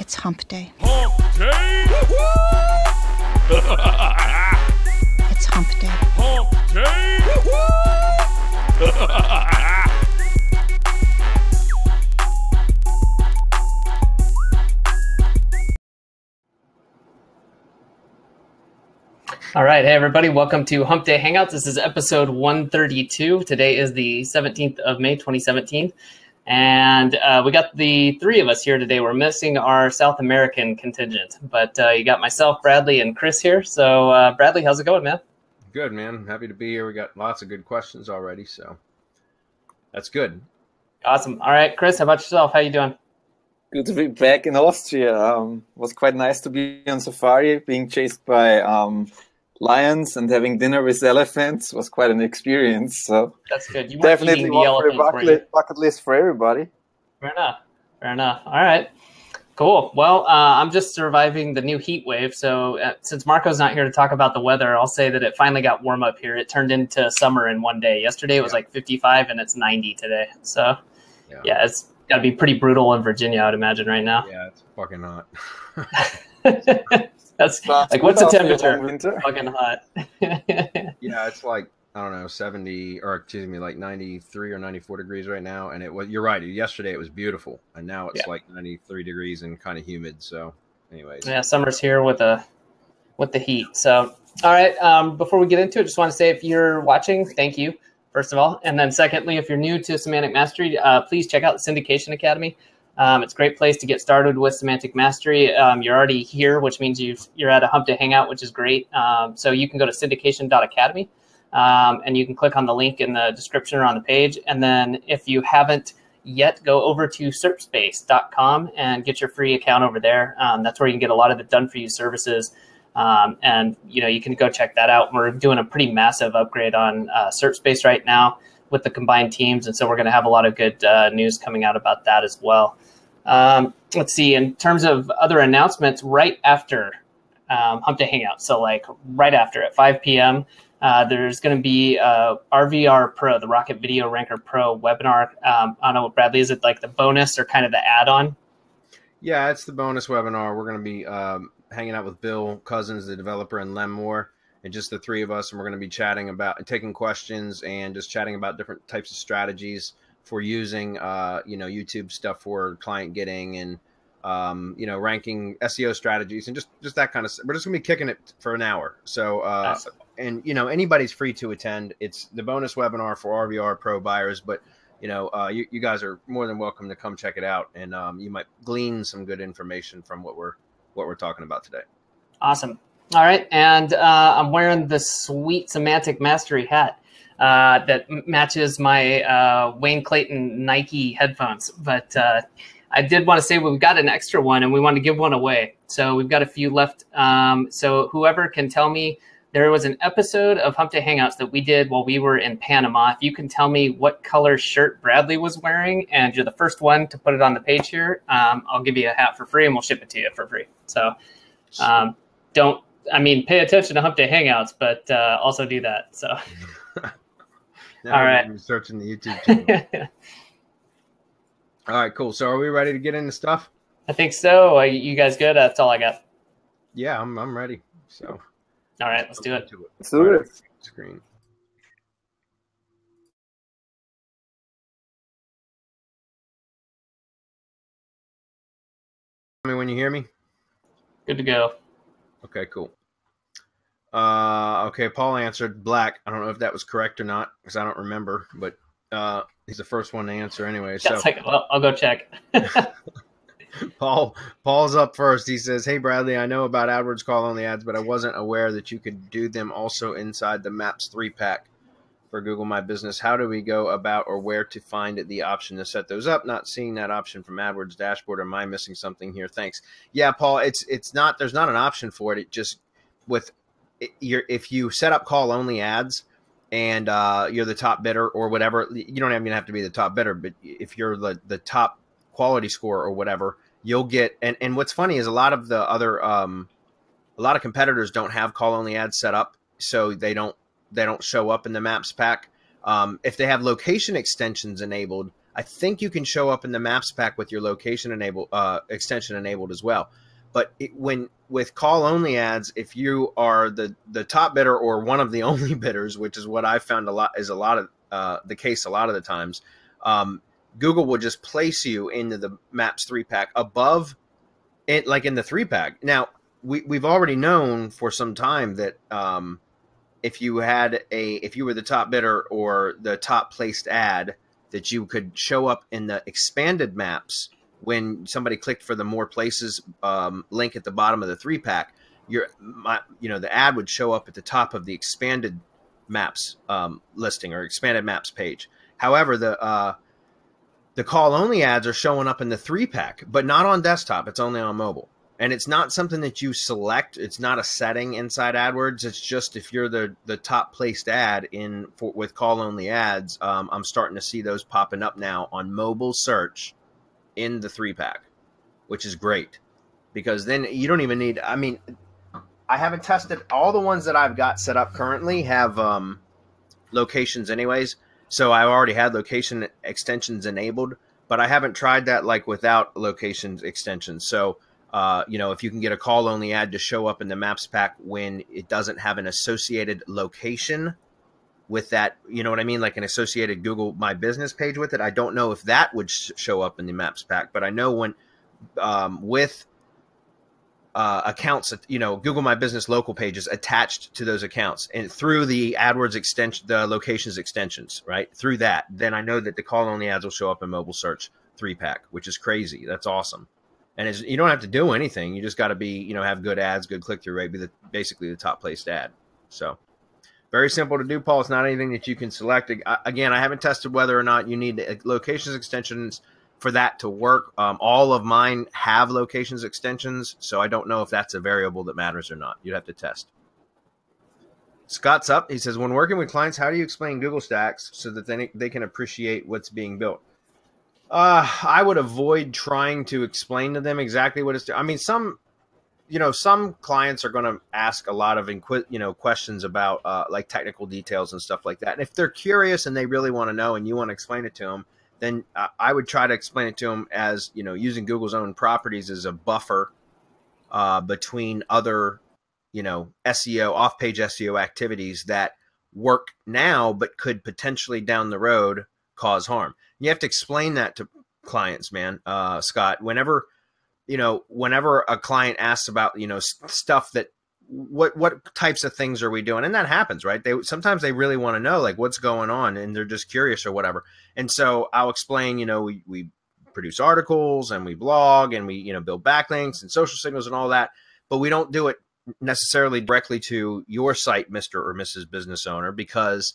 It's hump day. Hump day! It's hump day. Hump day! All right. Hey, everybody. Welcome to Hump Day Hangouts. This is episode 132. Today is the 17th of May, 2017. And we got the three of us here today. We're missing our South American contingent, but you got myself, Bradley, and Chris here. So Bradley, how's it going, man? Good, man. Happy to be here. We got lots of good questions already, so that's good. Awesome. All right, Chris, how about yourself? How you doing? Good to be back in Austria. Was quite nice to be on safari, being chased by lions and having dinner with elephants was quite an experience. So that's good. You definitely one for the bucket list for everybody. Fair enough. Fair enough. All right. Cool. Well, I'm just surviving the new heat wave. So since Marco's not here to talk about the weather, I'll say that it finally got warm up here. It turned into summer in one day. Yesterday it was like 55 and it's 90 today. So yeah it's got to be pretty brutal in Virginia, I would imagine, right now. Yeah, it's fucking hot. That's like, what's the temperature? Fucking hot. Yeah, it's like, I don't know, 70 or excuse me, like 93 or 94 degrees right now. And it was, you're right. Yesterday it was beautiful, and now it's like 93 degrees and kind of humid. So, anyways, yeah, summer's here with the heat. So, all right. Before we get into it, just want to say, if you're watching, thank you, first of all, and then secondly, if you're new to Semantic Mastery, please check out the Syndication Academy. It's a great place to get started with Semantic Mastery. You're already here, which means you're at a Hump Day Hangout, which is great. So you can go to syndication.academy, and you can click on the link in the description or on the page. And then if you haven't yet, go over to serpspace.com and get your free account over there. That's where you can get a lot of the done-for-you services. And you can go check that out. We're doing a pretty massive upgrade on Serpspace right now with the combined teams, and so we're going to have a lot of good news coming out about that as well. Let's see, in terms of other announcements, right after Hump Day Hangout, so like right after at 5 p.m., there's going to be RVR Pro, the Rocket Video Ranker Pro webinar. I don't know, Bradley, is it like the bonus or kind of the add-on? Yeah, it's the bonus webinar. We're going to be hanging out with Bill Cousins, the developer, and Lem Moore, and just the three of us, and we're going to be chatting about and taking questions and just chatting about different types of strategies for using, YouTube stuff for client getting and, ranking SEO strategies and just that kind of stuff. We're just going to be kicking it for an hour. So, awesome. And, anybody's free to attend. It's the bonus webinar for RVR Pro buyers, but, you guys are more than welcome to come check it out. And you might glean some good information from what we're talking about today. Awesome. All right, and I'm wearing the sweet Semantic Mastery hat that matches my Wayne Clayton Nike headphones. But I did want to say we've got an extra one, and we want to give one away. So we've got a few left. So whoever can tell me, there was an episode of Hump Day Hangouts that we did while we were in Panama. If you can tell me what color shirt Bradley was wearing, and you're the first one to put it on the page here, I'll give you a hat for free, and we'll ship it to you for free. So pay attention to Hump Day Hangouts, but also do that. So, all right. Searching the YouTube channel. All right, cool. So, are we ready to get into stuff? I think so. You guys good? That's all I got. Yeah, I'm ready. So, all right, let's do it. Let's do it. Screen. Tell me when you hear me. Good to go. Okay, cool. Okay, Paul answered black. I don't know if that was correct or not because I don't remember, but he's the first one to answer anyway. So I'll go check. Paul's up first. He says, "Hey Bradley, I know about Adwords Call Only ads, but I wasn't aware that you could do them also inside the Maps 3-pack for Google My Business. How do we go about or where to find the option to set those up? Not seeing that option from Adwords dashboard. Am I missing something here? Thanks." Yeah, Paul, it's not. There's not an option for it. It just if you set up call only ads and you're the top bidder or whatever, you don't even have to be the top bidder, but if you're the top quality score or whatever, you'll get. And what's funny is a lot of the other a lot of competitors don't have call only ads set up, so they don't show up in the Maps pack. If they have location extensions enabled, I think you can show up in the maps pack with your location extension enabled as well. But with call only ads, if you are the top bidder or one of the only bidders, which is what I've found the case a lot of the times, Google will just place you into the Maps 3-pack above it, like in the 3-pack. Now, we've already known for some time that if you were the top bidder or the top placed ad, that you could show up in the expanded maps when somebody clicked for the more places link at the bottom of the 3-pack. The ad would show up at the top of the expanded maps listing or expanded maps page. However, the call only ads are showing up in the 3-pack, but not on desktop. It's only on mobile. And it's not something that you select. It's not a setting inside AdWords. It's just if you're the top placed ad with call only ads, I'm starting to see those popping up now on mobile search in the 3-pack, which is great because then you don't even need, I mean, I haven't tested all the ones that I've got set up currently have locations anyways. So I already had location extensions enabled, but I haven't tried that like without locations extensions. So, if you can get a call only ad to show up in the maps pack when it doesn't have an associated location with that, you know what I mean? Like an associated Google My Business page with it. I don't know if that would show up in the maps pack, but I know when with accounts, Google My Business local pages attached to those accounts and through the AdWords extension, the locations extensions, right? Through that, then I know that the call only ads will show up in mobile search 3-pack, which is crazy. That's awesome. And you don't have to do anything. You just got to be, have good ads, good click-through rate, be basically the top placed ad. So very simple to do, Paul. It's not anything that you can select. Again, I haven't tested whether or not you need locations extensions for that to work. All of mine have locations extensions, so I don't know if that's a variable that matters or not. You'd have to test. Scott's up. He says, when working with clients, how do you explain Google Stacks so that they can appreciate what's being built? I would avoid trying to explain to them exactly what it's doing. I mean, some clients are going to ask a lot of questions about like technical details and stuff like that. And if they're curious and they really want to know and you want to explain it to them, then I would try to explain it to them as, using Google's own properties as a buffer between other, SEO, off-page SEO activities that work now but could potentially down the road cause harm. You have to explain that to clients, man. Scott, whenever a client asks about, stuff that what types of things are we doing? And that happens, right? Sometimes they really want to know like what's going on and they're just curious or whatever. And so I'll explain, we produce articles and we blog and we, build backlinks and social signals and all that, but we don't do it necessarily directly to your site, Mr. or Mrs. Business Owner, because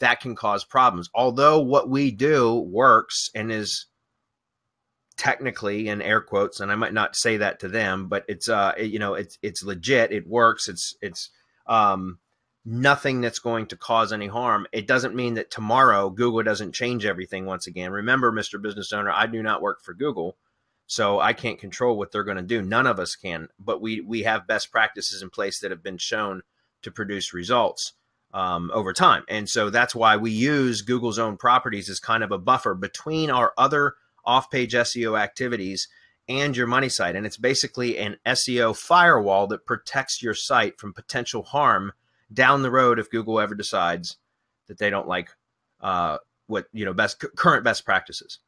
that can cause problems. Although what we do works and is technically in air quotes, and I might not say that to them, but it's it's legit. It works. It's nothing that's going to cause any harm. It doesn't mean that tomorrow Google doesn't change everything once again. Remember, Mr. Business Owner, I do not work for Google, so I can't control what they're going to do. None of us can, but we have best practices in place that have been shown to produce results over time. And so that's why we use Google's own properties as kind of a buffer between our other off-page SEO activities and your money site. And it's basically an SEO firewall that protects your site from potential harm down the road if Google ever decides that they don't like current best practices.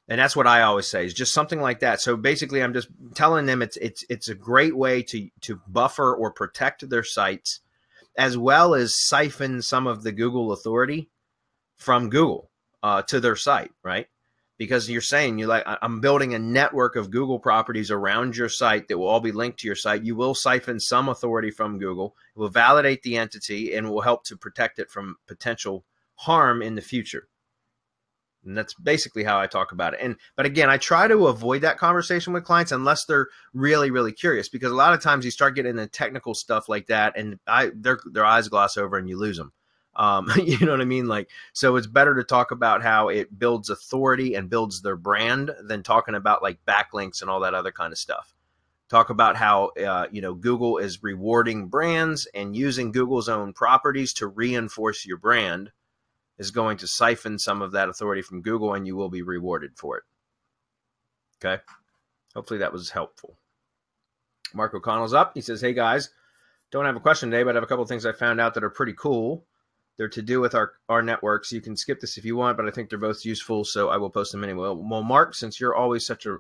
And that's what I always say, is just something like that. So basically I'm just telling them it's a great way to buffer or protect their sites, as well as siphon some of the Google authority from Google to their site, right? Because you're saying, I'm building a network of Google properties around your site that will all be linked to your site. You will siphon some authority from Google. It will validate the entity and will help to protect it from potential harm in the future. And that's basically how I talk about it. But again, I try to avoid that conversation with clients unless they're really, really curious, because a lot of times you start getting into technical stuff like that and their eyes gloss over and you lose them. You know what I mean? So it's better to talk about how it builds authority and builds their brand than talking about like backlinks and all that other kind of stuff. Talk about how, Google is rewarding brands and using Google's own properties to reinforce your brand is going to siphon some of that authority from Google, and you will be rewarded for it. Okay. Hopefully that was helpful. Mark O'Connell's up. He says, hey guys, don't have a question today, but I have a couple of things I found out that are pretty cool. They're to do with our networks. You can skip this if you want, but I think they're both useful, so I will post them anyway. Well, Mark, since you're always such a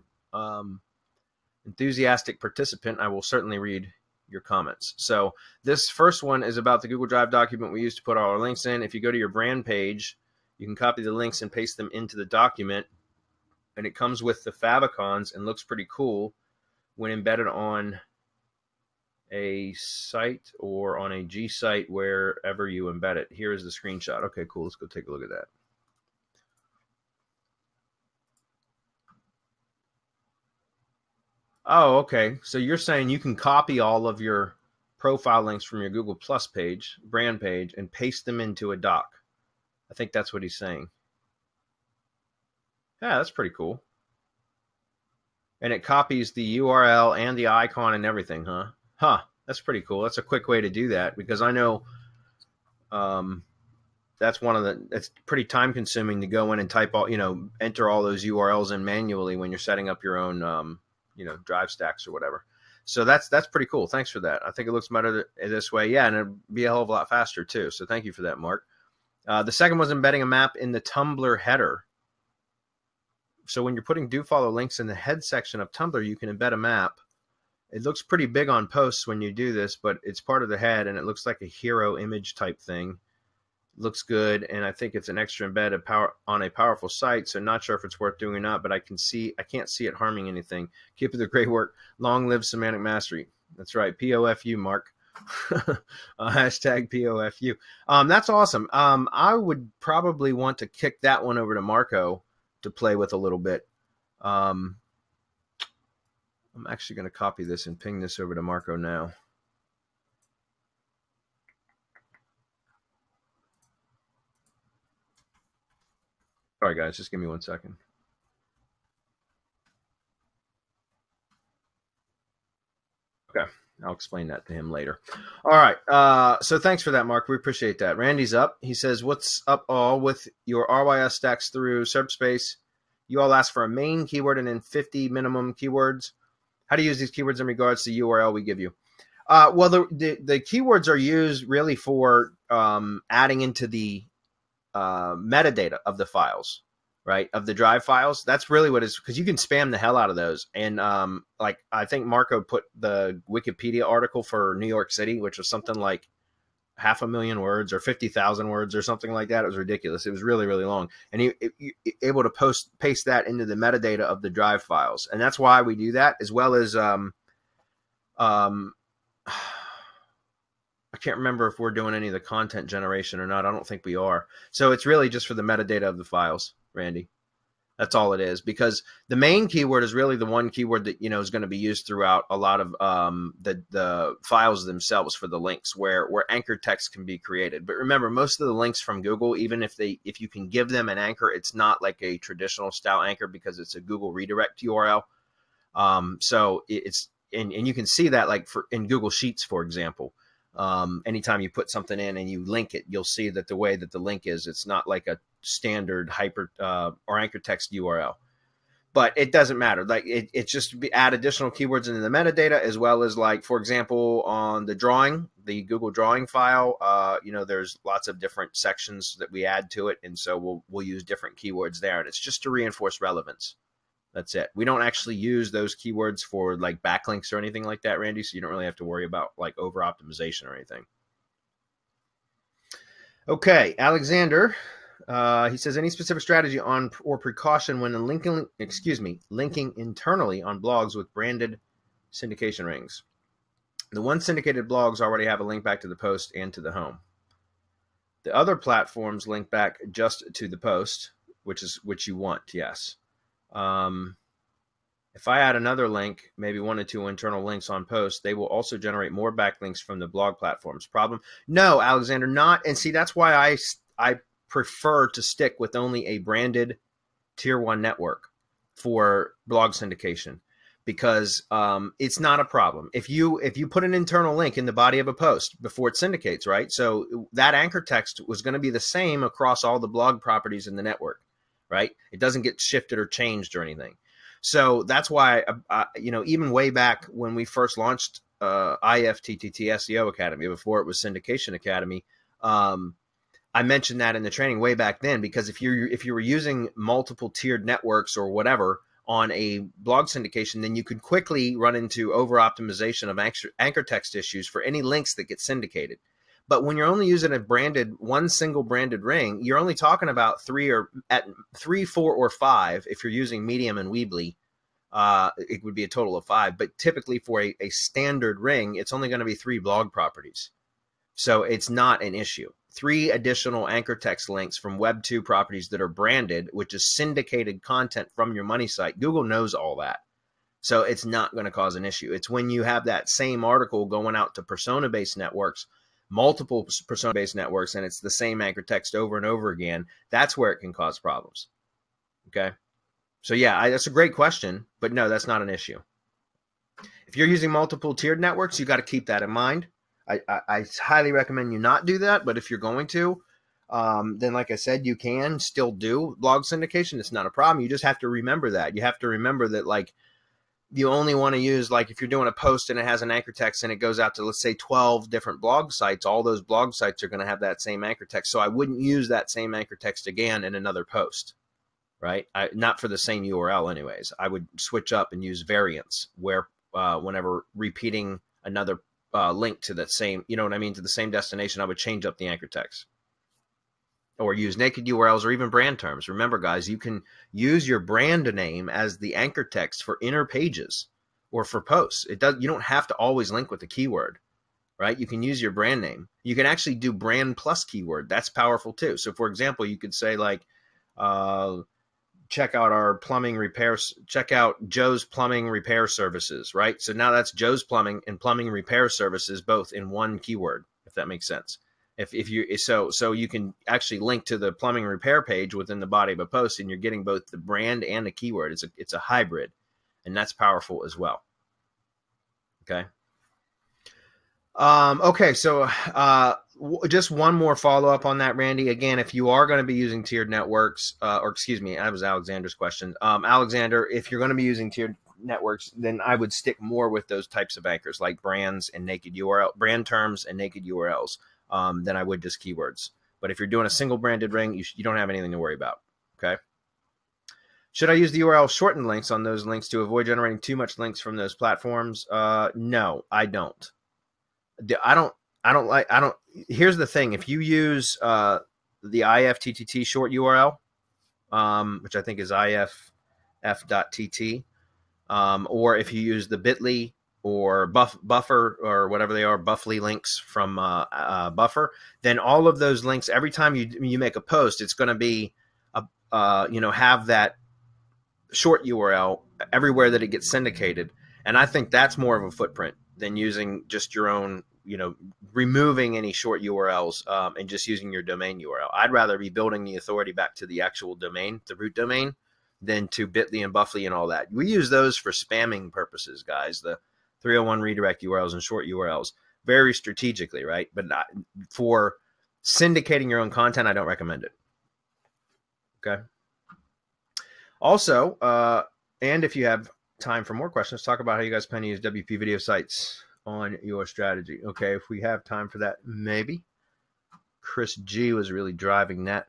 enthusiastic participant, I will certainly read your comments. So this first one is about the Google Drive document we use to put all our links in. If you go to your brand page, you can copy the links and paste them into the document, and it comes with the favicons and looks pretty cool when embedded on a site or on a G site, wherever you embed it. Here is the screenshot. Okay, cool. Let's go take a look at that. Oh, okay. So you're saying you can copy all of your profile links from your Google Plus page, brand page, and paste them into a doc. I think that's what he's saying. Yeah, that's pretty cool. And it copies the URL and the icon and everything, huh? Huh, that's pretty cool. That's a quick way to do that, because I know that's it's pretty time consuming to go in and type all, enter all those URLs in manually when you're setting up your own, drive stacks or whatever. So that's pretty cool. Thanks for that. I think it looks better this way. Yeah, and it'd be a hell of a lot faster too. So thank you for that, Mark. The second was embedding a map in the Tumblr header. So when you're putting do follow links in the head section of Tumblr, you can embed a map. It looks pretty big on posts when you do this, but it's part of the head, and it looks like a hero image type thing. It looks good, and I think it's an extra embed on a powerful site, so not sure if it's worth doing or not, but I can't see it harming anything. Keep up the great work. Long live Semantic Mastery. That's right. POFU, Mark. Hashtag POFU. That's awesome. I would probably want to kick that one over to Marco to play with a little bit. I'm actually going to copy this and ping this over to Marco now. All right, guys, just give me 1 second. Okay, I'll explain that to him later. All right, so thanks for that, Mark. We appreciate that. Randy's up. He says, what's up all with your RYS stacks through SERP space? You all ask for a main keyword and then 50 minimum keywords. How do you use these keywords in regards to URL we give you? Well, the keywords are used really for adding into the metadata of the files, right? Of the drive files. That's really what it is, because you can spam the hell out of those. And like I think Marco put the Wikipedia article for New York City, which was something like 500,000 words or 50,000 words or something like that. It was ridiculous. It was really, really long. And he able to paste that into the metadata of the drive files. And that's why we do that, as well as I can't remember if we're doing any of the content generation or not. I don't think we are. So it's really just for the metadata of the files, Randy. That's all it is, because the main keyword is really the one keyword that, is going to be used throughout a lot of the files themselves for the links, where anchor text can be created. But remember, most of the links from Google, even if you can give them an anchor, it's not like a traditional style anchor, because it's a Google redirect URL. So it's and you can see that like in Google Sheets, for example. Anytime you put something in and you link it, you'll see that the way that the link is, it's not like a standard hyper or anchor text URL. But it doesn't matter. Like it's just add additional keywords into the metadata, as well as, like, for example, on the Google drawing file, there's lots of different sections that we add to it, and so we'll use different keywords there, and it's just to reinforce relevance. That's it. We don't actually use those keywords for like backlinks or anything like that, Randy, so you don't really have to worry about like over optimization or anything. Okay, Alexander, he says, any specific strategy on or precaution when linking internally on blogs with branded syndication rings? The one syndicated blogs already have a link back to the post and to the home. The other platforms link back just to the post, which you want, yes. If I add another link, maybe 1 or 2 internal links on posts, they will also generate more backlinks from the blog platforms. Problem? No, Alexander, not. And see, that's why I prefer to stick with only a branded tier 1 network for blog syndication, because it's not a problem. If you put an internal link in the body of a post before it syndicates, right? So that anchor text was going to be the same across all the blog properties in the network, right? It doesn't get shifted or changed or anything. So that's why, you know, even way back when we first launched IFTTT SEO Academy, before it was Syndication Academy, I mentioned that in the training way back then, because if you were using multiple tiered networks or whatever on a blog syndication, then you could quickly run into over optimization of anchor text issues for any links that get syndicated. But when you're only using one single branded ring, you're only talking about 3, 4, or 5. If you're using Medium and Weebly, it would be a total of 5. But typically for a standard ring, it's only going to be 3 blog properties. So it's not an issue. 3 additional anchor text links from Web 2 properties that are branded, which is syndicated content from your money site. Google knows all that. So it's not going to cause an issue. It's when you have that same article going out to persona-based networks, multiple persona-based networks, and it's the same anchor text over and over again, that's where it can cause problems. Okay? So yeah, that's a great question, but no, that's not an issue. If you're using multiple tiered networks, you got to keep that in mind. I highly recommend you not do that, but if you're going to, then like I said, you can still do blog syndication. It's not a problem. You just have to remember that. You have to remember that, like, you only want to use, like, if you're doing a post and it has an anchor text and it goes out to, let's say, 12 different blog sites, all those blog sites are going to have that same anchor text. So I wouldn't use that same anchor text again in another post, right? Not for the same URL anyways. I would switch up and use variants where whenever repeating another link to that same, you know what I mean, to the same destination, I would change up the anchor text. Or use naked URLs or even brand terms. Remember, guys, you can use your brand name as the anchor text for inner pages or for posts. You don't have to always link with the keyword, right? You can use your brand name. You can actually do brand plus keyword. That's powerful too. So for example, you could say, like, check out our plumbing repairs, check out Joe's plumbing repair services, right? So now that's Joe's plumbing and plumbing repair services, both in one keyword, if that makes sense. So you can actually link to the plumbing repair page within the body of a post, and you're getting both the brand and the keyword. It's a hybrid, and that's powerful as well. Okay. Okay. So, just one more follow up on that, Randy. Again, if you are going to be using tiered networks, or excuse me, that was Alexander's question. Alexander, if you're going to be using tiered networks, then I would stick more with those types of anchors, like brands and naked URL, brand terms and naked URLs. Than I would just keywords. But if you're doing a single branded ring, you don't have anything to worry about. Okay. Should I use the URL shortened links on those links to avoid generating too much links from those platforms? No, I don't. Here's the thing. If you use the IFTTT short URL, which I think is IFF.TT, or if you use the bit.ly or buffer or whatever they are, Buffly links from Buffer, then all of those links, every time you make a post, it's going to be have that short URL everywhere that it gets syndicated. And I think that's more of a footprint than using just your own, removing any short URLs and just using your domain URL. I'd rather be building the authority back to the actual domain, the root domain, than to bit.ly and Buffly and all that. We use those for spamming purposes, guys. The 301 redirect URLs and short URLs very strategically, right? But not for syndicating your own content. I don't recommend it. Okay. Also, and if you have time for more questions, talk about how you guys plan to use WP video sites on your strategy. Okay. If we have time for that, maybe. Chris G was really driving that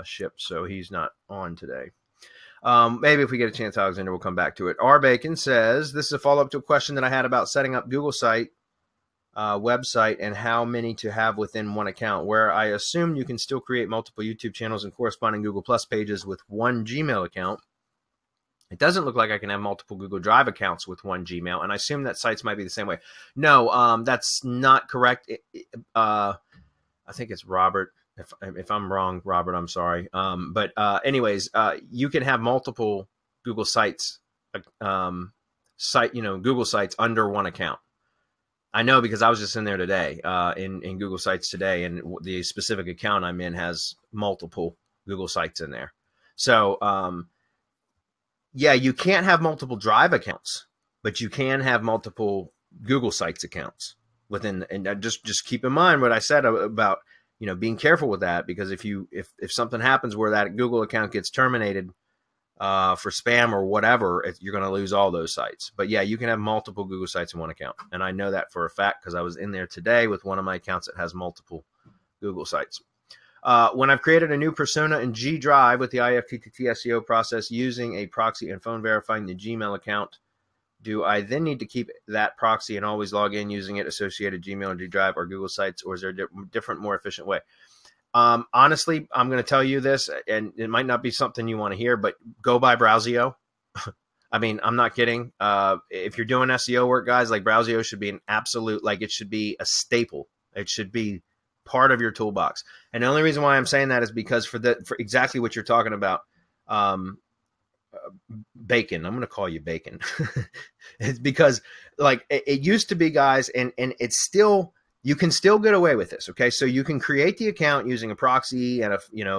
ship, so he's not on today. Maybe if we get a chance, Alexander, we'll come back to it. R. Bacon says, this is a follow-up to a question that I had about setting up Google site, website, and how many to have within one account, where I assume you can still create multiple YouTube channels and corresponding Google Plus pages with one Gmail account. It doesn't look like I can have multiple Google Drive accounts with one Gmail, and I assume that sites might be the same way. No, that's not correct. I think it's Robert. If I'm wrong, Robert, I'm sorry. But anyways, you can have multiple Google sites, Google sites under one account. I know because I was just in there today, in Google Sites today, and the specific account I'm in has multiple Google sites in there. So, yeah, you can't have multiple Drive accounts but you can have multiple Google Sites accounts within. And just keep in mind what I said about, you know, being careful with that, because if something happens where that Google account gets terminated for spam or whatever, you're going to lose all those sites. But yeah, you can have multiple Google Sites in one account. And I know that for a fact because I was in there today with one of my accounts that has multiple Google Sites. When I've created a new persona in gdrive with the IFTTT SEO process using a proxy and phone verifying the Gmail account, do I then need to keep that proxy and always log in using it associated Gmail, gdrive, or Google Sites, or is there a different, more efficient way? Honestly, I'm going to tell you this, and it might not be something you want to hear, but go buy Browsio. I mean, I'm not kidding. If you're doing SEO work, guys, like Browsio should be an absolute, like it should be a staple. It should be part of your toolbox. And the only reason why I'm saying that is because for exactly what you're talking about, Bacon, I'm going to call you Bacon. It's because like it used to be, guys, and it's still, you can still get away with this. Okay. So you can create the account using a proxy and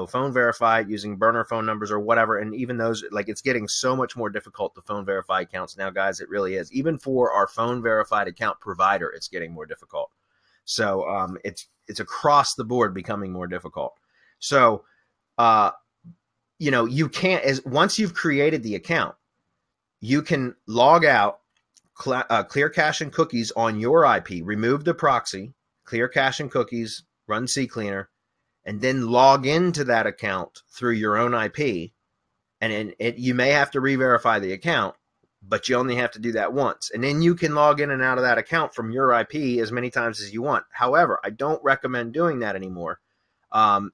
phone verify using burner phone numbers or whatever. And even those, like, it's getting so much more difficult to phone verify accounts now, guys. It really is. Even for our phone verified account provider, it's getting more difficult. So it's across the board becoming more difficult. So, you can't, once you've created the account, you can log out, clear cache and cookies on your IP, remove the proxy, clear cache and cookies, run CCleaner, and then log into that account through your own IP. And you may have to re-verify the account, but you only have to do that once. And then you can log in and out of that account from your IP as many times as you want. However, I don't recommend doing that anymore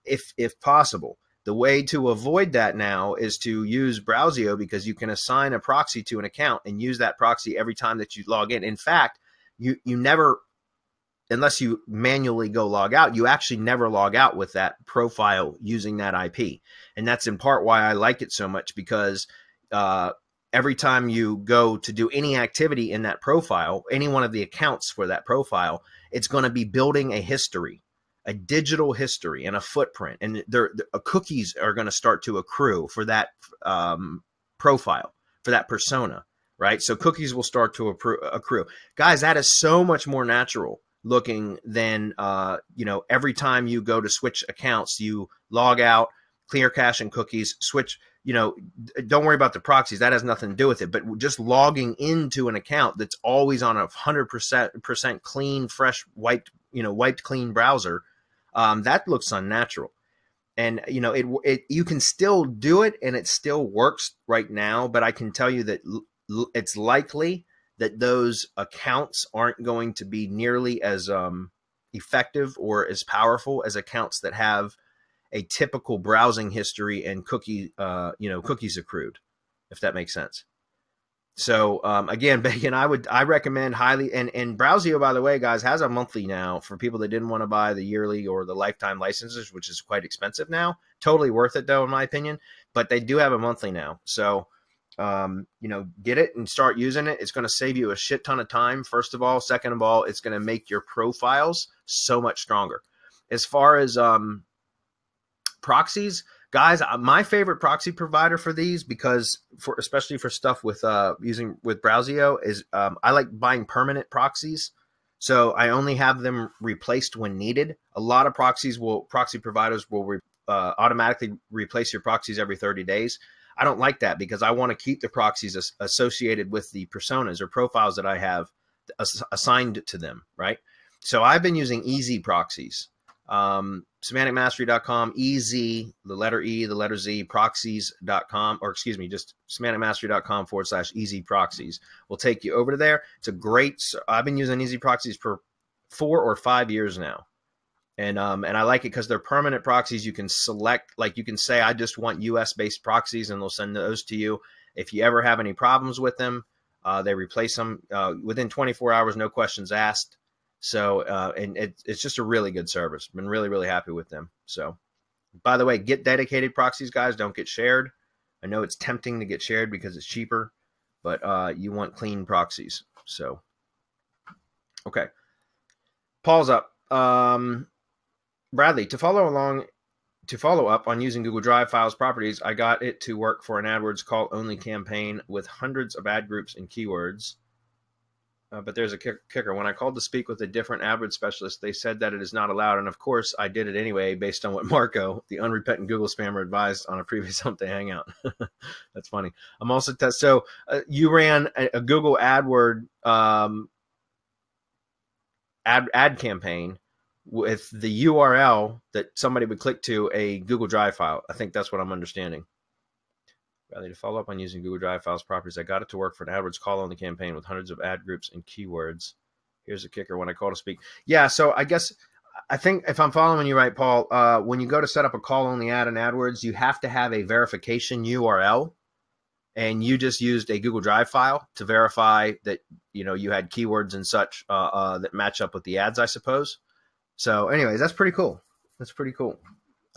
if possible. The way to avoid that now is to use Browsio, because you can assign a proxy to an account and use that proxy every time that you log in. In fact, you never, unless you manually go log out, you actually never log out with that profile using that IP. And that's in part why I like it so much, because every time you go to do any activity in that profile, any one of the accounts for that profile, it's going to be building a history, a digital history and a footprint. And cookies are going to start to accrue for that profile, for that persona, right? So cookies will start to accrue. Guys, that is so much more natural looking than, every time you go to switch accounts, you log out, clear cache and cookies, switch, don't worry about the proxies. That has nothing to do with it. But just logging into an account that's always on 100% clean, fresh, wiped clean browser, that looks unnatural. And, you can still do it and it still works right now. But I can tell you that it's likely that those accounts aren't going to be nearly as effective or as powerful as accounts that have a typical browsing history and cookies accrued, if that makes sense. So again, Bacon, I recommend highly, and Browsio, by the way, guys, has a monthly now for people that didn't want to buy the yearly or the lifetime licenses, which is quite expensive now. Totally worth it though, in my opinion, but they do have a monthly now. So get it and start using it. It's going to save you a shit ton of time, first of all. Second of all, it's going to make your profiles so much stronger. As far as proxies, guys, my favorite proxy provider for these, because especially for stuff with using with Browsio, is I like buying permanent proxies. So I only have them replaced when needed. A lot of proxy providers will automatically replace your proxies every 30 days. I don't like that, because I want to keep the proxies associated with the personas or profiles that I have assigned to them, right? So I've been using easy proxies. Semanticmastery.com, EZ, the letter E, the letter Z, proxies.com, or excuse me, just semanticmastery.com/easy proxies will take you over to there. It's a great, I've been using easy proxies for 4 or 5 years now. And I like it because they're permanent proxies. You can select, like you can say, I just want US based proxies, and they'll send those to you. If you ever have any problems with them, they replace them within 24 hours, no questions asked. So, and it's just a really good service. Been really, really happy with them. So, by the way, get dedicated proxies, guys. Don't get shared. I know it's tempting to get shared because it's cheaper, but you want clean proxies. So, okay. Paul's up. Bradley, to follow up on using Google Drive files properties, I got it to work for an AdWords Call Only campaign with hundreds of ad groups and keywords. But there's a kicker. When I called to speak with a different AdWords specialist, they said that it is not allowed. And of course, I did it anyway, based on what Marco, the unrepentant Google spammer, advised on a previous Hump Day Hangout. That's funny. I'm also so you ran a Google AdWord ad campaign with the URL that somebody would click to a Google Drive file. I think that's what I'm understanding. Rather to follow up on using Google Drive files properties, I got it to work for an AdWords Call Only campaign with hundreds of ad groups and keywords. Here's a kicker when I call to speak. Yeah, so I think if I'm following you right, Paul, when you go to set up a Call Only ad in AdWords, you have to have a verification URL, and you just used a Google Drive file to verify that you had keywords and such that match up with the ads, I suppose. So, anyways, that's pretty cool. That's pretty cool.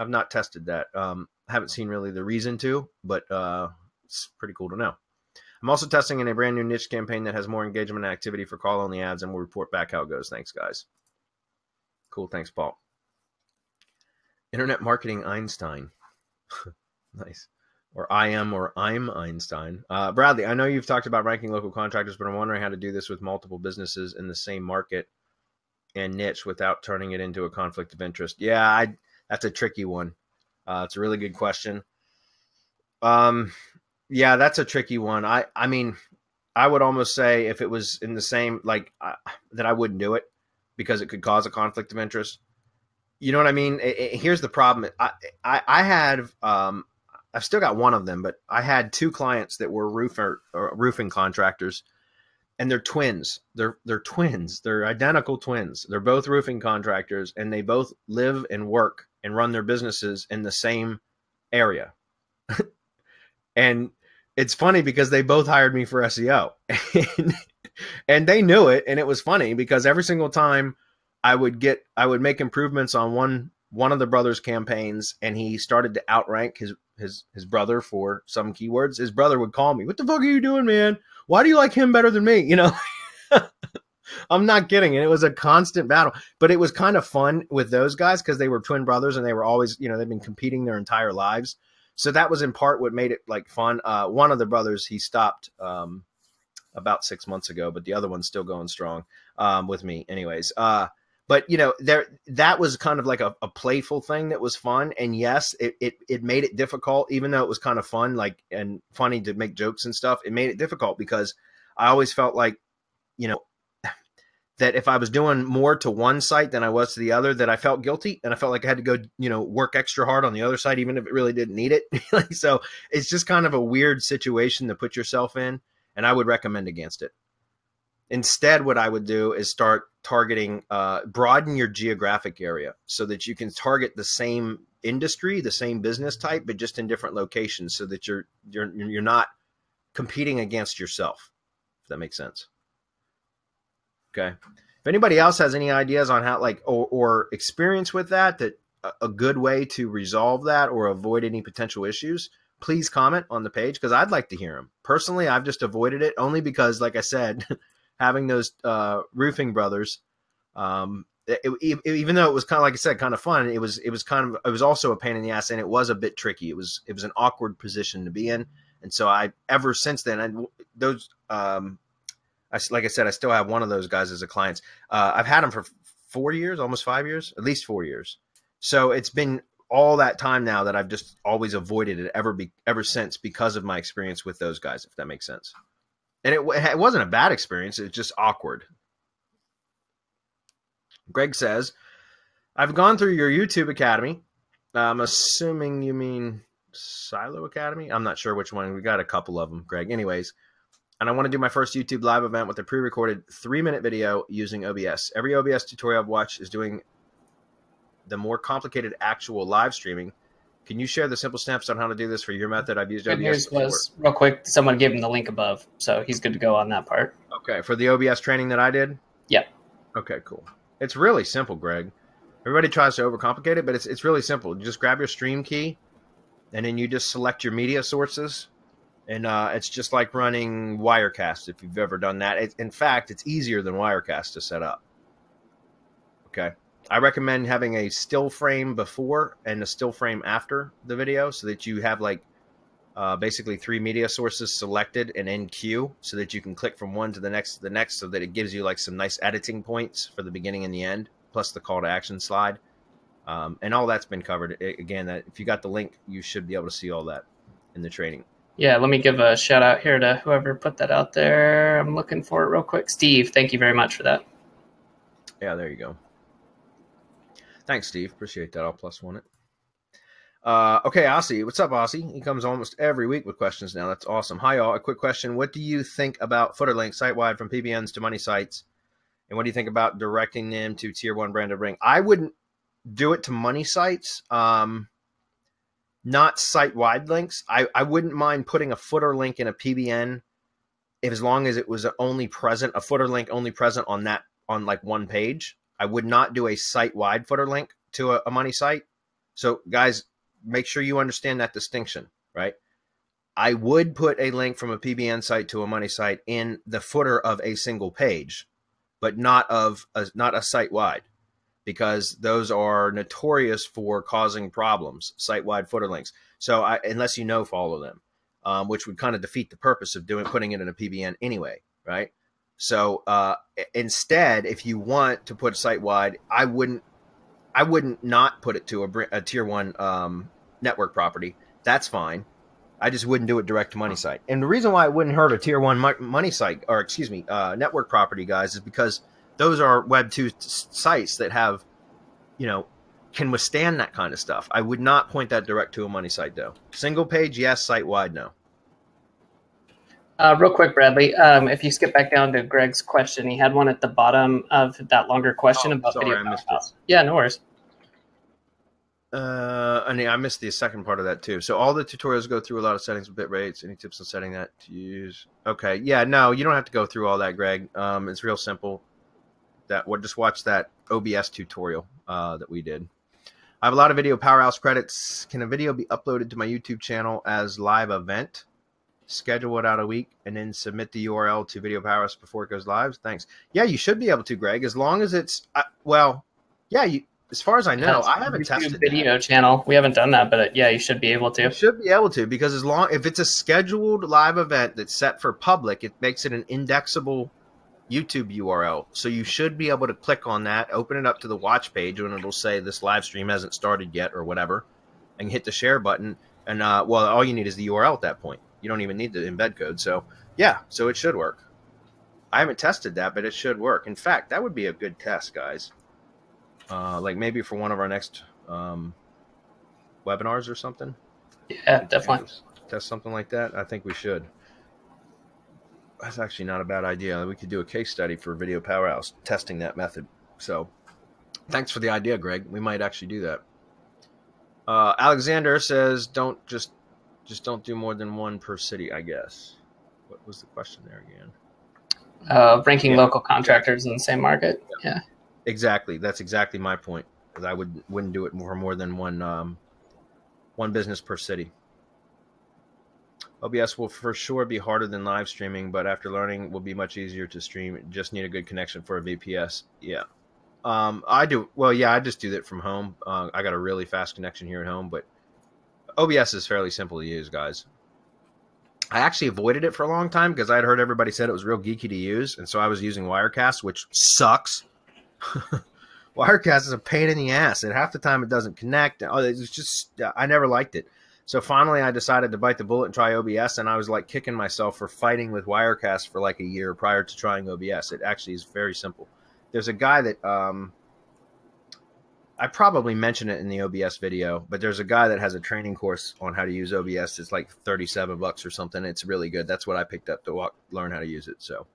I've not tested that. Haven't seen really the reason to, but it's pretty cool to know. I'm also testing in a brand new niche campaign that has more engagement and activity for Call Only ads, and we'll report back how it goes. Thanks, guys. Cool. Thanks, Paul. Internet Marketing Einstein. Nice. Or I'm Einstein. Bradley, I know you've talked about ranking local contractors, but I'm wondering how to do this with multiple businesses in the same market and niche without turning it into a conflict of interest. Yeah, that's a tricky one. It's a really good question. Yeah, that's a tricky one. I mean, I would almost say if it was in the same, that I wouldn't do it because it could cause a conflict of interest. You know what I mean? Here's the problem. I had, I've still got one of them, but I had two clients that were roofing contractors, and they're twins. They're twins. They're identical twins. They're both roofing contractors, and they both live and work and run their businesses in the same area. And it's funny because they both hired me for SEO, and they knew it. And it was funny because every single time I would make improvements on one of the brothers' campaigns, and he started to outrank his brother for some keywords. His brother would call me, "What the fuck are you doing, man? Why do you like him better than me?" I'm not kidding. And it was a constant battle, but it was kind of fun with those guys because they were twin brothers and they were always, they've been competing their entire lives. So that was in part what made it fun. One of the brothers, he stopped about 6 months ago, but the other one's still going strong with me anyways. But that was kind of like a playful thing that was fun. And yes, it made it difficult, even though it was kind of fun, and funny to make jokes and stuff. It made it difficult because I always felt like, that if I was doing more to one site than I was to the other, that I felt guilty, and I felt like I had to go, work extra hard on the other side, even if it really didn't need it. So it's just kind of a weird situation to put yourself in, and I would recommend against it. Instead, what I would do is start targeting, broaden your geographic area so that you can target the same industry, the same business type, but just in different locations, so that you're not competing against yourself, if that makes sense. Okay. If anybody else has any ideas on how, or experience with that a good way to resolve that or avoid any potential issues, please comment on the page, because I'd like to hear them. Personally, I've just avoided it only because, like I said, having those roofing brothers, even though it was kind of, like I said, kind of fun, it was also a pain in the ass, and it was a bit tricky. It was an awkward position to be in, and so ever since then, like I said, I still have one of those guys as a client. I've had him for 4 years, almost 5 years, at least 4 years. So it's been all that time now that I've just always avoided it ever since, because of my experience with those guys, if that makes sense. And it wasn't a bad experience. It's just awkward. Greg says, I've gone through your YouTube Academy. I'm assuming you mean Silo Academy. I'm not sure which one. We got a couple of them, Greg. Anyways. And I want to do my first YouTube live event with a pre-recorded 3-minute video using OBS. Every OBS tutorial I've watched is doing the more complicated actual live streaming. Can you share the simple steps on how to do this for your method? I've used OBS before. Real quick, someone gave him the link above, so he's good to go on that part. Okay, for the OBS training that I did? Yep. Okay, cool. It's really simple, Greg. Everybody tries to overcomplicate it, but it's really simple. You just grab your stream key, and then you just select your media sources. And it's just like running Wirecast, if you've ever done that. In fact, it's easier than Wirecast to set up. Okay. I recommend having a still frame before and a still frame after the video, so that you have basically 3 media sources selected and in queue so that you can click from one to the next so that it gives you like some nice editing points for the beginning and the end, plus the call to action slide. And all that's been covered. Again, that if you got the link, you should be able to see all that in the training. Yeah, let me give a shout out here to whoever put that out there. I'm looking for it real quick. Steve, thank you very much for that. Yeah, there you go. Thanks, Steve. Appreciate that. I'll +1 it. Okay, Aussie. What's up, Aussie? He comes almost every week with questions now. That's awesome. Hi, all. A quick question. What do you think about footer links site-wide from PBNs to money sites? And what do you think about directing them to tier 1 branded ring? I wouldn't do it to money sites, not site-wide links. I wouldn't mind putting a footer link in a PBN as long as it was only present, a footer link only present on like one page. I would not do a site-wide footer link to a money site. So guys, make sure you understand that distinction, right? I would put a link from a PBN site to a money site in the footer of a single page, but not a site-wide, because those are notorious for causing problems, site-wide footer links. So unless you follow them, which would kind of defeat the purpose of putting it in a PBN anyway, right? So instead, if you want to put site-wide, I wouldn't not put it to a tier 1 network property. That's fine. I just wouldn't do it direct to money site. And the reason why it wouldn't hurt a tier 1 money site, or excuse me, network property, guys, is because those are Web 2 sites that have, can withstand that kind of stuff. I would not point that direct to a money site, though. Single page, yes. Site wide, no. Real quick, Bradley, if you skip back down to Greg's question, he had one at the bottom of that longer question about sorry, video I missed Powerhouse. Yeah, no worries. I missed the second part of that too. So all the tutorials go through a lot of settings with bit rates. Any tips on setting that to use? Okay, yeah, no, you don't have to go through all that, Greg. It's real simple. Just watch that OBS tutorial that we did. I have a lot of video Powerhouse credits. Can a video be uploaded to my YouTube channel as live event? Schedule it out a week and then submit the URL to Video Powerhouse before it goes live. Thanks. Yeah, you should be able to, Greg, as long as it's as far as I know, I haven't tested video channel. We haven't done that, but yeah, you should be able to. You should be able to, because if it's a scheduled live event that's set for public, it makes it an indexable YouTube URL. So you should be able to click on that, open it up to the watch page, and it'll say this live stream hasn't started yet or whatever, and hit the share button. And all you need is the URL at that point. You don't even need the embed code. So yeah, so it should work. I haven't tested that, but it should work. In fact, that would be a good test, guys. Like maybe for one of our next webinars or something. Yeah, definitely. Test something like that. I think we should. That's actually not a bad idea. We could do a case study for Video Powerhouse testing that method. So thanks for the idea, Greg. We might actually do that. Alexander says, don't don't do more than one per city, I guess. What was the question there again? Ranking local contractors in the same market. Yeah. Exactly. That's exactly my point. Because I wouldn't do it for more than one business per city. OBS will for sure be harder than live streaming, but after learning, will be much easier to stream. Just need a good connection for a VPS. Yeah. I do. Well, yeah, I just do that from home. I got a really fast connection here at home, but OBS is fairly simple to use, guys. I actually avoided it for a long time because I'd heard everybody said it was real geeky to use, and so I was using Wirecast, which sucks. Wirecast is a pain in the ass, and half the time it doesn't connect. It's just I never liked it. So finally, I decided to bite the bullet and try OBS, and I was like kicking myself for fighting with Wirecast for like a year prior to trying OBS. It actually is very simple. There's a guy that I probably mentioned it in the OBS video, but there's a guy that has a training course on how to use OBS. It's like $37 or something. It's really good. That's what I picked up to learn how to use it. So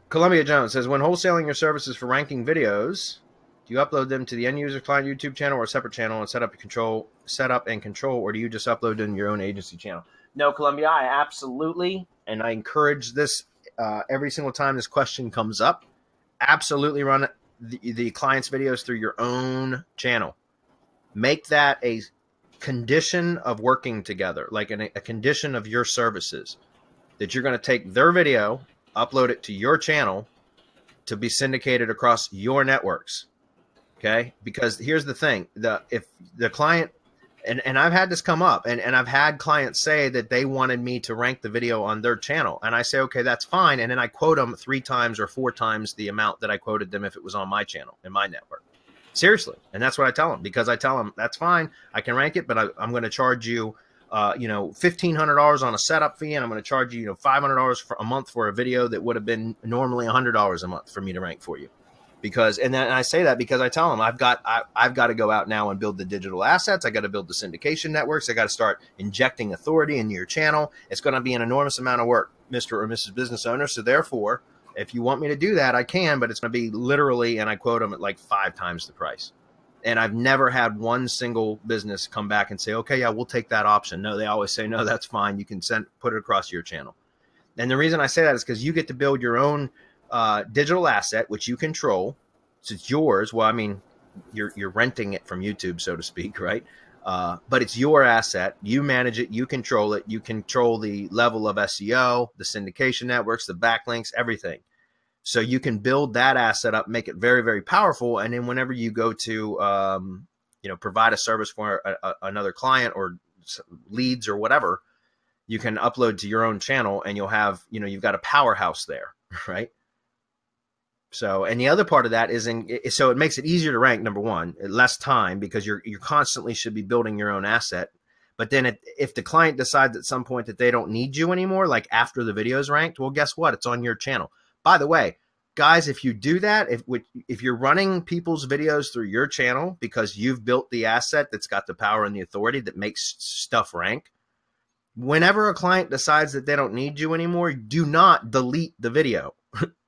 Columbia Jones says, when wholesaling your services for ranking videos, do you upload them to the end user client YouTube channel or a separate channel and set up and control, or do you just upload them to your own agency channel? No, Columbia, I absolutely, and I encourage this every single time this question comes up, absolutely run the client's videos through your own channel. Make that a condition of working together, like a condition of your services, that you're going to take their video, upload it to your channel to be syndicated across your networks. Okay? Because here's the thing, if the client And I've had this come up, and I've had clients say that they wanted me to rank the video on their channel. And I say, okay, that's fine. And then I quote them 3 times or 4 times the amount that I quoted them if it was on my channel, in my network. Seriously. And that's what I tell them, because I tell them that's fine. I can rank it, but I'm going to charge you, $1,500 on a setup fee. And I'm going to charge you, $500 for a month for a video that would have been normally $100 a month for me to rank for you. Because, and then I say that because I tell them I've got to go out now and build the digital assets. I got to build the syndication networks. I got to start injecting authority into your channel. It's going to be an enormous amount of work, Mr. or Mrs. Business Owner. So therefore, if you want me to do that, I can, but it's going to be literally, and I quote them at like 5 times the price. And I've never had one single business come back and say, okay, yeah, we'll take that option. No, they always say, no, that's fine. You can put it across your channel. And the reason I say that is because you get to build your own digital asset, which you control. So it's yours. Well, I mean, you're renting it from YouTube, so to speak, right? But it's your asset. You manage it. You control it. You control the level of SEO, the syndication networks, the backlinks, everything. So you can build that asset up, make it very, very powerful. And then whenever you go to, provide a service for another client or leads or whatever, you can upload to your own channel, and you'll have, you've got a powerhouse there, right? So, and the other part of that is so it makes it easier to rank, number one, less time, because you're constantly should be building your own asset. But then if the client decides at some point that they don't need you anymore, like after the video is ranked, well, guess what? It's on your channel. By the way, guys, if you do that, if you're running people's videos through your channel because you've built the asset that's got the power and the authority that makes stuff rank, whenever a client decides that they don't need you anymore, do not delete the video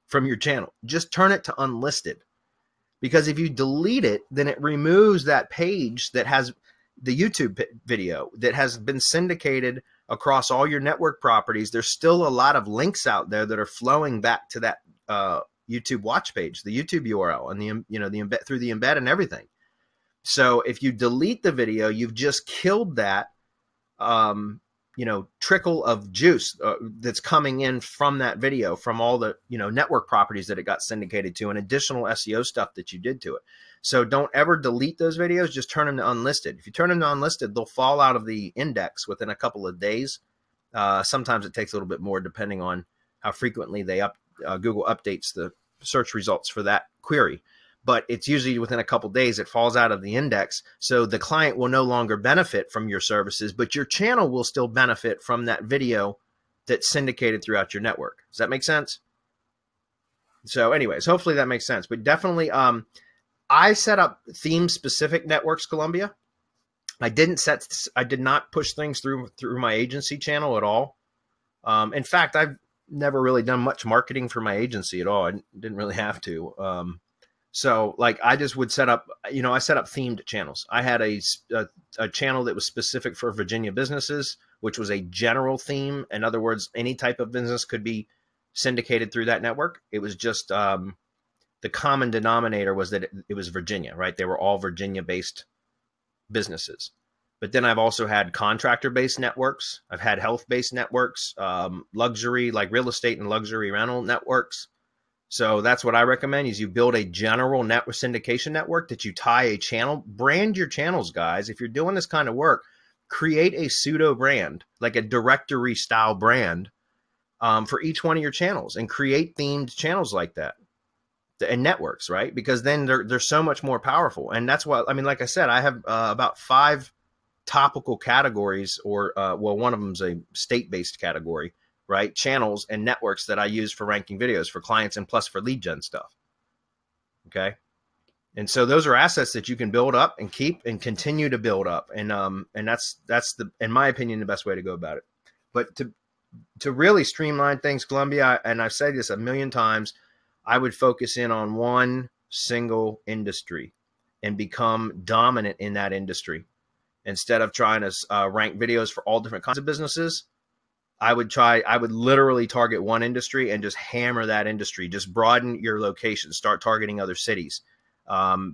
from your channel. Just turn it to unlisted, because if you delete it, then it removes that page that has the YouTube video that has been syndicated across all your network properties. There's still a lot of links out there that are flowing back to that YouTube watch page, the YouTube URL, and the embed through the embed and everything. So if you delete the video, you've just killed that trickle of juice that's coming in from that video, from all the, network properties that it got syndicated to, and additional SEO stuff that you did to it. So don't ever delete those videos. Just turn them to unlisted. If you turn them to unlisted, they'll fall out of the index within a couple of days. Sometimes it takes a little bit more, depending on how frequently Google updates the search results for that query. But it's usually within a couple of days it falls out of the index. So the client will no longer benefit from your services, but your channel will still benefit from that video that's syndicated throughout your network. Does that make sense? So anyways, hopefully that makes sense. But definitely, I set up theme specific networks, Columbia. I did not push things through my agency channel at all. In fact, I've never really done much marketing for my agency at all. I didn't really have to. So like I just would set up, I set up themed channels. I had a channel that was specific for Virginia businesses, which was a general theme. In other words, any type of business could be syndicated through that network. It was just the common denominator was that it was Virginia, right? They were all Virginia-based businesses. But then I've also had contractor-based networks. I've had health-based networks, luxury, like real estate and luxury rental networks. So that's what I recommend, is you build a general network syndication network that you tie a channel. Brand your channels, guys. If you're doing this kind of work, create a pseudo brand, like a directory style brand for each one of your channels, and create themed channels like that and networks, right? Because then they're so much more powerful. And that's what, I mean, like I said, I have about 5 topical categories, or one of them is a state-based category, right? Channels and networks that I use for ranking videos for clients, and plus for lead gen stuff. Okay. And so those are assets that you can build up and keep and continue to build up. And that's in my opinion, the best way to go about it. But to really streamline things, Columbia, and I've said this a million times, I would focus in on one single industry and become dominant in that industry. Instead of trying to rank videos for all different kinds of businesses, I would literally target one industry and just hammer that industry. Just broaden your location, start targeting other cities,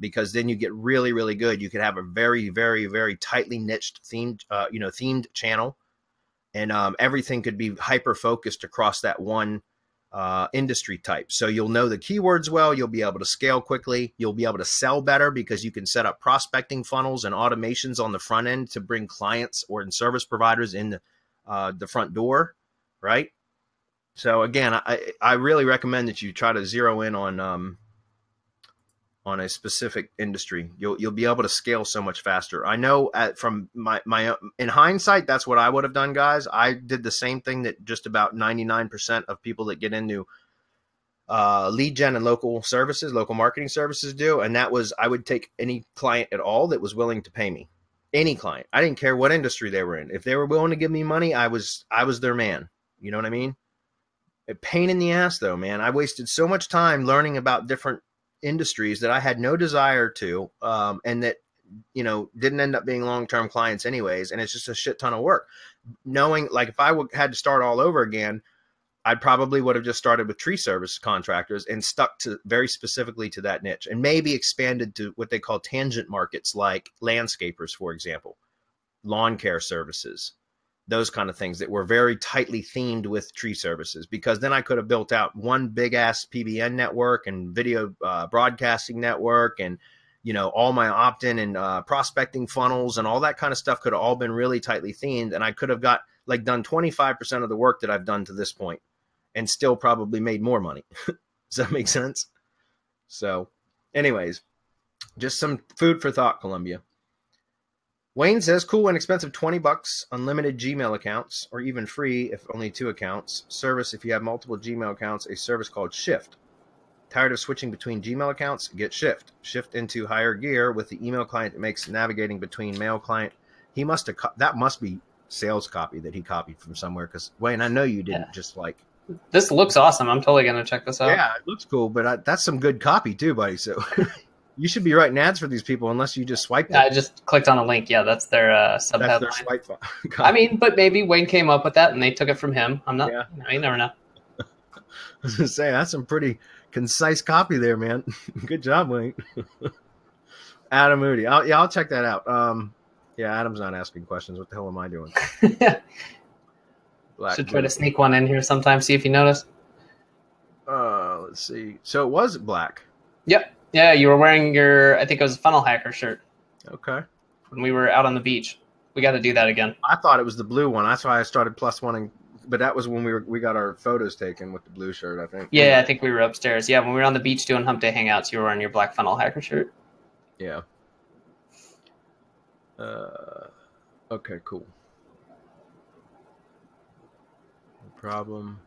because then you get really, really good. You could have a very, very, very tightly niched themed channel, and everything could be hyper focused across that one industry type. So you'll know the keywords well, you'll be able to scale quickly, you'll be able to sell better because you can set up prospecting funnels and automations on the front end to bring clients or service providers in the front door, right? So again, I really recommend that you try to zero in on a specific industry. You'll be able to scale so much faster. I know from my in hindsight, that's what I would have done, guys. I did the same thing that just about 99% of people that get into lead gen and local marketing services do. And that was, I would take any client at all that was willing to pay me. Any client. I didn't care what industry they were in. If they were willing to give me money, I was their man. You know what I mean? A pain in the ass though, man. I wasted so much time learning about different industries that I had no desire to, and that, didn't end up being long-term clients anyways. And it's just a shit ton of work. Knowing, like, if I had to start all over again, I probably would have just started with tree service contractors and stuck to very specifically to that niche, and maybe expanded to what they call tangent markets, like landscapers, for example, lawn care services, those kind of things that were very tightly themed with tree services, because then I could have built out one big ass PBN network and video broadcasting network, and, all my opt-in and prospecting funnels and all that kind of stuff could have all been really tightly themed. And I could have done 25% of the work that I've done to this point and still probably made more money. Does that make sense? So anyways, just some food for thought, Columbia. Wayne says, cool and expensive, $20, unlimited Gmail accounts, or even free if only 2 accounts. Service if you have multiple Gmail accounts, a service called Shift. Tired of switching between Gmail accounts? Get Shift. Shift into higher gear with the email client that makes navigating between mail client. He must have, that must be sales copy that he copied from somewhere, because Wayne, I know you didn't just like. This looks awesome. I'm totally going to check this out. Yeah, it looks cool, but that's some good copy too, buddy. So you should be writing ads for these people unless you just swiped it. I just clicked on a link. Yeah, that's their sub That's their headline. swipe. I mean, but maybe Wayne came up with that and they took it from him. I'm not, you never know. I was going to say, that's some pretty concise copy there, man. Good job, Wayne. Adam Moody. I'll check that out. Yeah, Adam's not asking questions. What the hell am I doing? Should try to sneak one in here sometime, see if you notice. Let's see. So it was black. Yep. Yeah, you were wearing your, I think it was a funnel hacker shirt. Okay. When we were out on the beach. We got to do that again. I thought it was the blue one. That's why I started +1ing. But that was when we got our photos taken with the blue shirt, I think. Yeah, I think we were upstairs. Yeah, when we were on the beach doing Hump Day Hangouts, you were wearing your black funnel hacker shirt. Yeah. Okay, cool. No problem.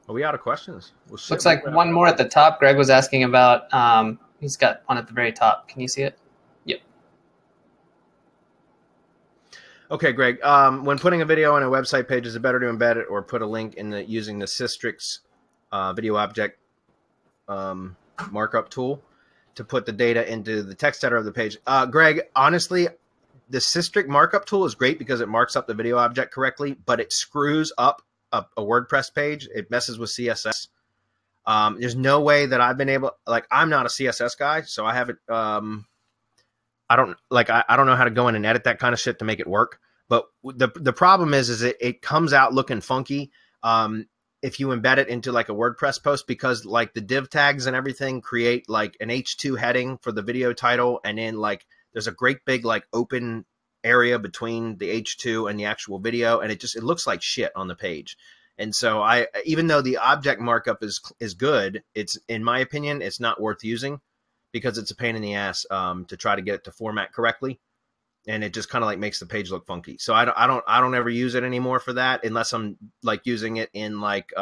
Are we out of questions? Looks like one more at the top. Greg was asking about, he's got one at the very top. Can you see it? Yep. Okay, Greg. When putting a video on a website page, is it better to embed it or put a link in using the sisstrix video object markup tool to put the data into the text editor of the page? Greg, honestly, the sisstrix markup tool is great because it marks up the video object correctly, but it screws up a WordPress page. It messes with CSS. There's no way that I've been able, like, I'm not a CSS guy, so I haven't, I don't know how to go in and edit that kind of shit to make it work. But the problem is it comes out looking funky if you embed it into like a WordPress post, because like the div tags and everything create like an H2 heading for the video title, and then like there's a great big like open area between the H2 and the actual video, and it looks like shit on the page. And so even though the object markup is good, it's, in my opinion, it's not worth using because it's a pain in the ass to try to get it to format correctly, and it just kind of like makes the page look funky. So I don't ever use it anymore for that, unless I'm like using it in like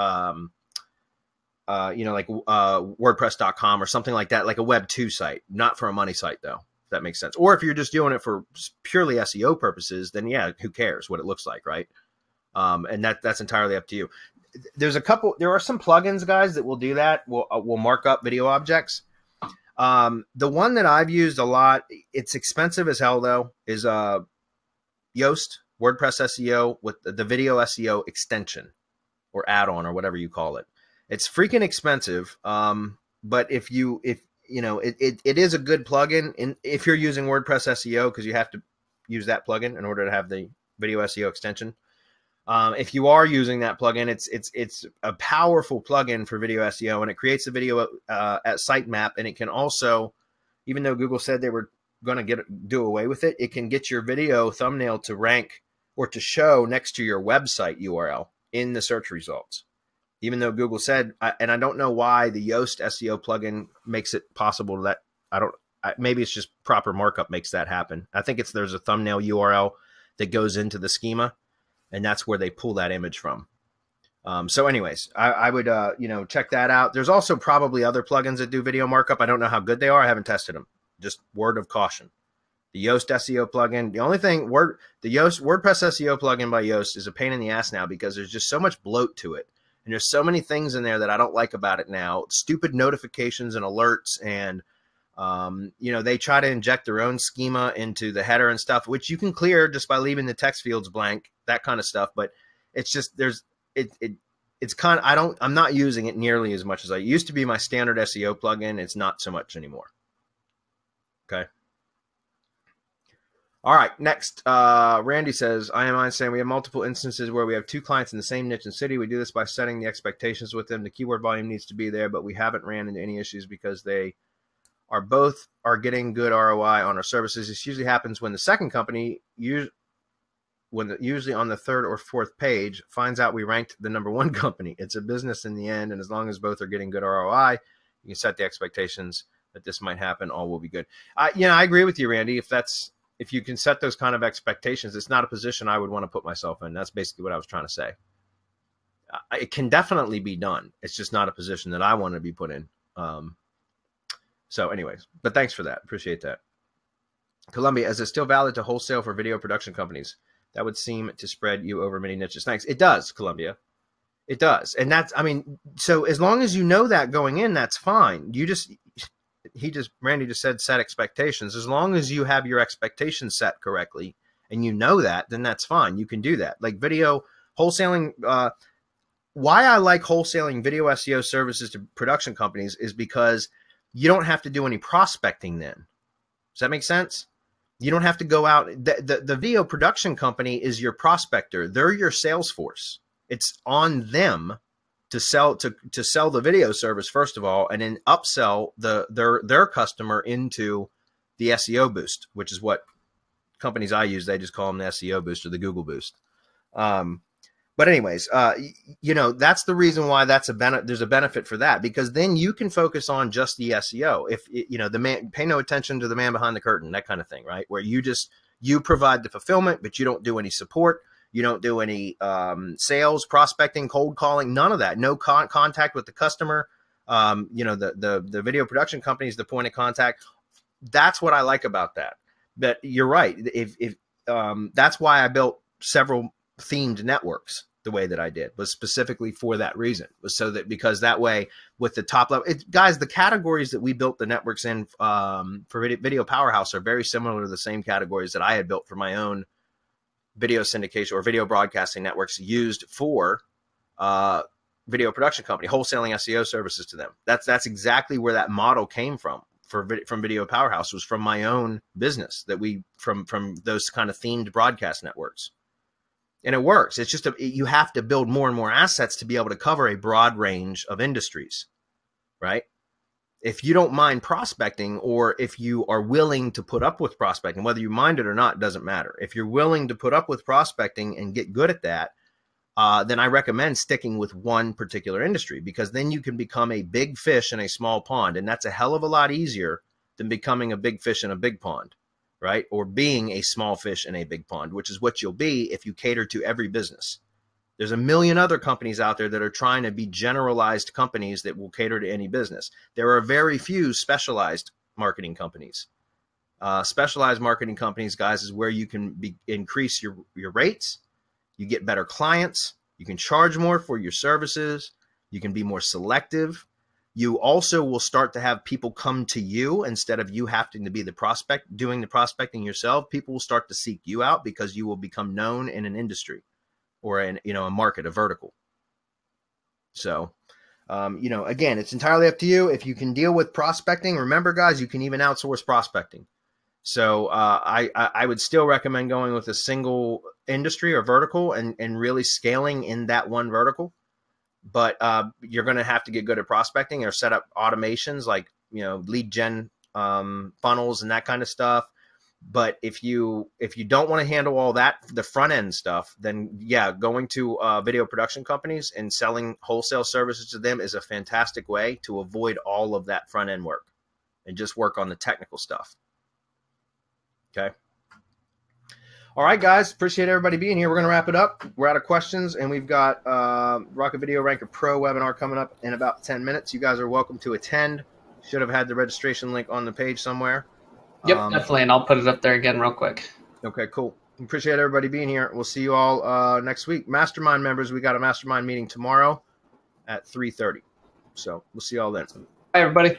WordPress.com or something like that, like a Web 2 site, not for a money site though. If that makes sense. Or if you're just doing it for purely SEO purposes, then yeah, who cares what it looks like, right? And that's entirely up to you. There are some plugins, guys, that will do that. Will mark up video objects. The one that I've used a lot, it's expensive as hell though, is Yoast WordPress SEO with the video SEO extension or add-on or whatever you call it. It's freaking expensive. But if it is a good plugin if you're using WordPress SEO, because you have to use that plugin in order to have the video SEO extension. If you are using that plugin, it's a powerful plugin for video SEO, and it creates a video at sitemap, and it can also, even though Google said they were going to do away with it, it can get your video thumbnail to rank or to show next to your website URL in the search results. Even though Google said, and I don't know why the Yoast SEO plugin makes it possible that maybe it's just proper markup makes that happen. I think there's a thumbnail URL that goes into the schema, and that's where they pull that image from. So anyways, I would, check that out. There's also probably other plugins that do video markup. I don't know how good they are. I haven't tested them. Just word of caution. The Yoast SEO plugin, the only thing, the WordPress SEO plugin by Yoast is a pain in the ass now because there's just so much bloat to it. And there's so many things in there that I don't like about it now. Stupid notifications and alerts, and they try to inject their own schema into the header and stuff, which you can clear just by leaving the text fields blank, that kind of stuff. But it's just, I'm not using it nearly as much as I used to be. My standard SEO plugin, it's not so much anymore. Okay. All right. Next, Randy says, I am saying we have multiple instances where we have two clients in the same niche and city. We do this by setting the expectations with them. The keyword volume needs to be there, but we haven't ran into any issues because they are getting good ROI on our services. This usually happens when the second company, usually on the third or fourth page, finds out we ranked the number 1 company. It's a business in the end, and as long as both are getting good ROI, you can set the expectations that this might happen. All will be good. I agree with you, Randy. If you can set those kind of expectations, it's not a position I would want to put myself in. That's basically what I was trying to say. It can definitely be done. It's just not a position that I want to be put in. So anyways, but thanks for that. Appreciate that. Columbia, is it still valid to wholesale for video production companies? That would seem to spread you over many niches. Thanks. It does, Columbia. It does. And so as long as you know that going in, that's fine. Randy just said set expectations. As long as you have your expectations set correctly and you know that, then that's fine. You can do that. Like video wholesaling, why I like wholesaling video SEO services to production companies is because you don't have to do any prospecting then. Does that make sense? You don't have to go out. The video production company is your prospector. They're your sales force. It's on them to sell the video service first of all, and then upsell their customer into the SEO boost, which is what companies I use. They just call them the SEO boost or the Google boost. But anyways, that's the reason why there's a benefit for that, because then you can focus on just the SEO. If pay no attention to the man behind the curtain, that kind of thing, right? Where you provide the fulfillment, but you don't do any support. You don't do any sales, prospecting, cold calling, none of that. No contact with the customer. The video production company is the point of contact. That's what I like about that. But you're right. If that's why I built several themed networks the way that I did, was specifically for that reason, was so that, because that way with the top level, guys, the categories that we built the networks in for Video Powerhouse are very similar to the same categories that I had built for my own video syndication or video broadcasting networks used for video production company, wholesaling SEO services to them. That's exactly where that model came from Video Powerhouse, was from my own business that from those kind of themed broadcast networks. And it works. It's just you have to build more and more assets to be able to cover a broad range of industries, right? If you don't mind prospecting, or if you are willing to put up with prospecting, whether you mind it or not, doesn't matter. If you're willing to put up with prospecting and get good at that, then I recommend sticking with one particular industry, because then you can become a big fish in a small pond. And that's a hell of a lot easier than becoming a big fish in a big pond, right? Or being a small fish in a big pond, which is what you'll be if you cater to every business. There's a million other companies out there that are trying to be generalized companies that will cater to any business. There are very few specialized marketing companies. Specialized marketing companies, guys, is where you can increase your rates. You get better clients. You can charge more for your services. You can be more selective. You also will start to have people come to you instead of you having to be the doing the prospecting yourself. People will start to seek you out because you will become known in an industry or in, a market, a vertical. So, again, it's entirely up to you. If you can deal with prospecting, remember, guys, you can even outsource prospecting. So I would still recommend going with a single industry or vertical and really scaling in that one vertical. But you're going to have to get good at prospecting or set up automations like, lead gen funnels and that kind of stuff. But if you don't want to handle all that, the front end stuff, then yeah, going to video production companies and selling wholesale services to them is a fantastic way to avoid all of that front end work and just work on the technical stuff. Okay. All right, guys. Appreciate everybody being here. We're going to wrap it up. We're out of questions, and we've got Rocket Video Ranker Pro webinar coming up in about 10 minutes. You guys are welcome to attend. Should have had the registration link on the page somewhere. Yep, definitely, and I'll put it up there again real quick. Okay, cool. Appreciate everybody being here. We'll see you all next week. Mastermind members, we got a mastermind meeting tomorrow at 3:30. So we'll see you all then. Bye, everybody.